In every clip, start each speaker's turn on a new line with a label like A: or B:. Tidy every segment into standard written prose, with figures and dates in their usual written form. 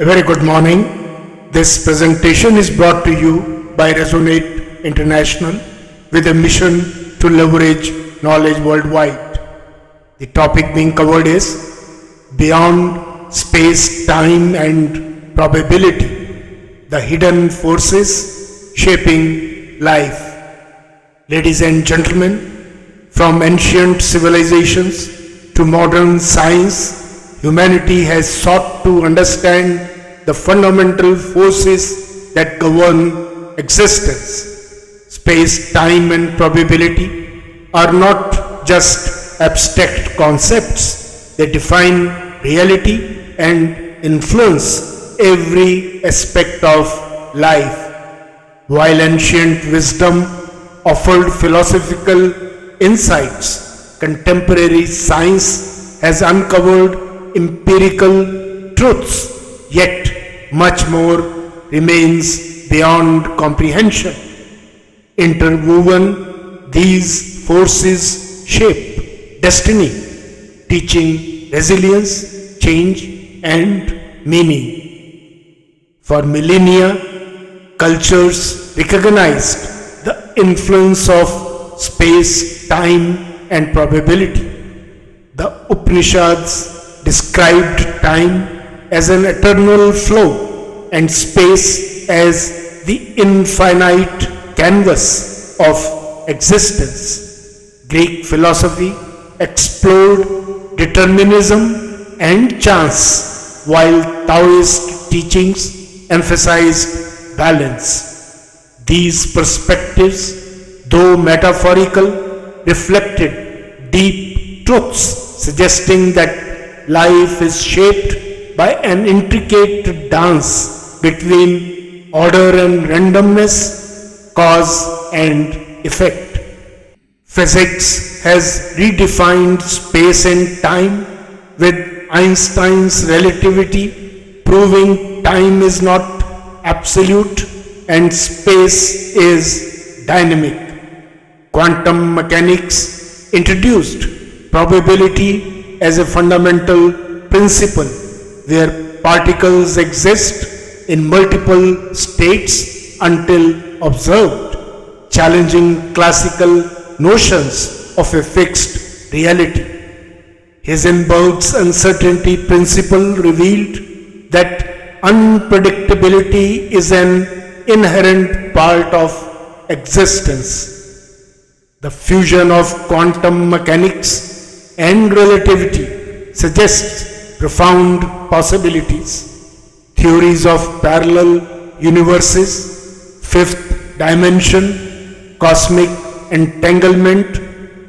A: A very good morning. This presentation is brought to you by Resonate International with a mission to leverage knowledge worldwide. The topic being covered is Beyond Space, Time and Probability, the Hidden Forces Shaping Life. Ladies and gentlemen, from ancient civilizations to modern science, humanity has sought to understand the fundamental forces that govern existence. Space, time and probability are not just abstract concepts. They define reality and influence every aspect of life. While ancient wisdom offered philosophical insights, contemporary science has uncovered empirical truths. Yet much more remains beyond comprehension. Interwoven, these forces shape destiny, teaching resilience, change, and meaning. For millennia, cultures recognized the influence of space, time, and probability. The Upanishads described time as an eternal flow and space as the infinite canvas of existence. Greek philosophy explored determinism and chance, while Taoist teachings emphasized balance. These perspectives, though metaphorical, reflected deep truths, suggesting that life is shaped by an intricate dance between order and randomness, cause and effect. Physics has redefined space and time with Einstein's relativity, proving time is not absolute and space is dynamic. Quantum mechanics introduced probability as a fundamental principle where particles exist in multiple states until observed, challenging classical notions of a fixed reality. Heisenberg's uncertainty principle revealed that unpredictability is an inherent part of existence. The fusion of quantum mechanics and relativity suggests profound possibilities. Theories of parallel universes, fifth dimension, cosmic entanglement,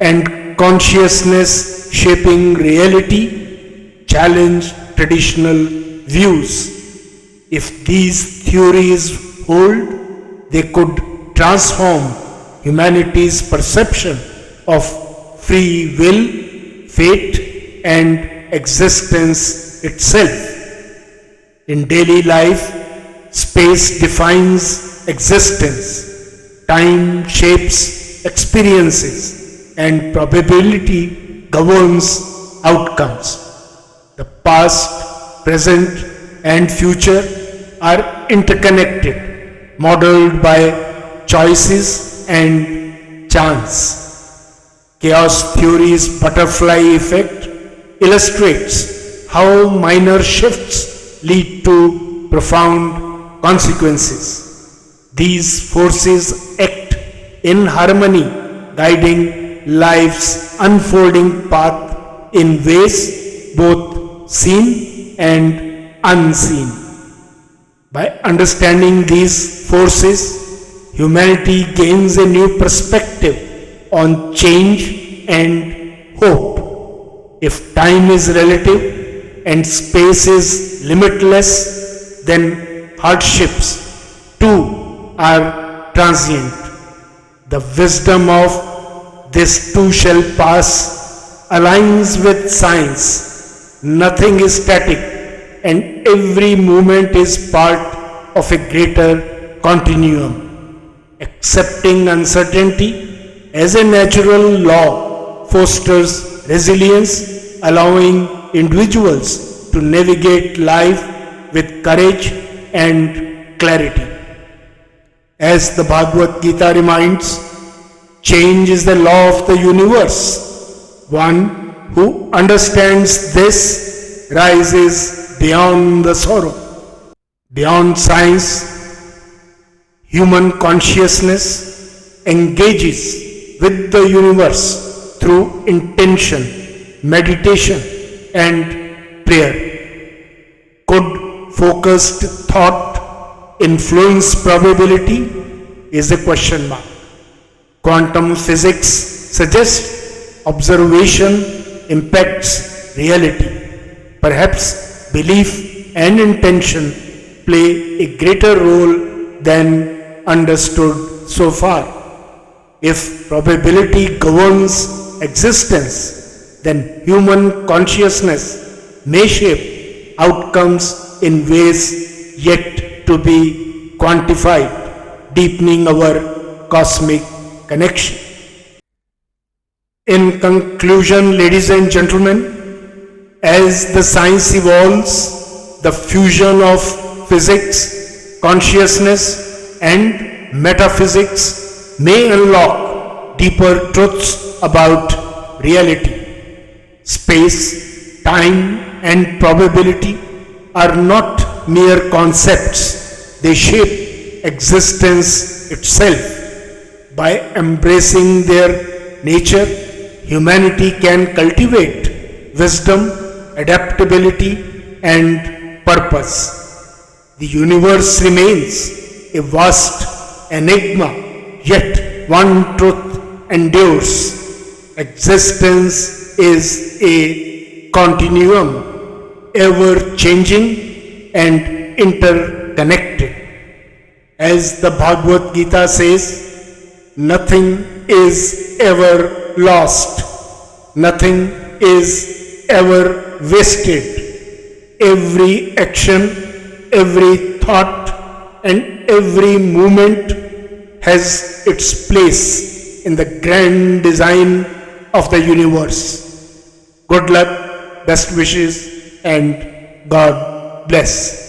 A: and consciousness shaping reality challenge traditional views. If these theories hold, they could transform humanity's perception of free will, fate, and existence itself. In daily life, space defines existence, time shapes experiences, and probability governs outcomes. The past, present, and future are interconnected, modeled by choices and chance. Chaos theory's butterfly effect illustrates how minor shifts lead to profound consequences. These forces act in harmony, guiding life's unfolding path in ways both seen and unseen. By understanding these forces, humanity gains a new perspective on change and hope. If time is relative and space is limitless, then hardships too are transient. The wisdom of this too shall pass aligns with science. Nothing is static, and every moment is part of a greater continuum. Accepting uncertainty as a natural law fosters resilience, allowing individuals to navigate life with courage and clarity. As the Bhagavad Gita reminds, change is the law of the universe. One who understands this rises beyond the sorrow. Beyond science, human consciousness engages with the universe through intention, meditation, and prayer. Could focused thought influence probability? Is a question mark. Quantum physics suggests observation impacts reality. Perhaps belief and intention play a greater role than understood so far. If probability governs existence, then human consciousness may shape outcomes in ways yet to be quantified, deepening our cosmic connection. In conclusion, ladies and gentlemen, as the science evolves, the fusion of physics, consciousness, and metaphysics may unlock deeper truths about reality. Space, time, and probability are not mere concepts, they shape existence itself. By embracing their nature, humanity can cultivate wisdom, adaptability, and purpose. The universe remains a vast enigma, yet one truth endures. Existence is a continuum, ever changing and interconnected. As the Bhagavad Gita says, nothing is ever lost, nothing is ever wasted. Every action, every thought, and every movement has its place in the grand design of the universe. Good luck, best wishes, and God bless.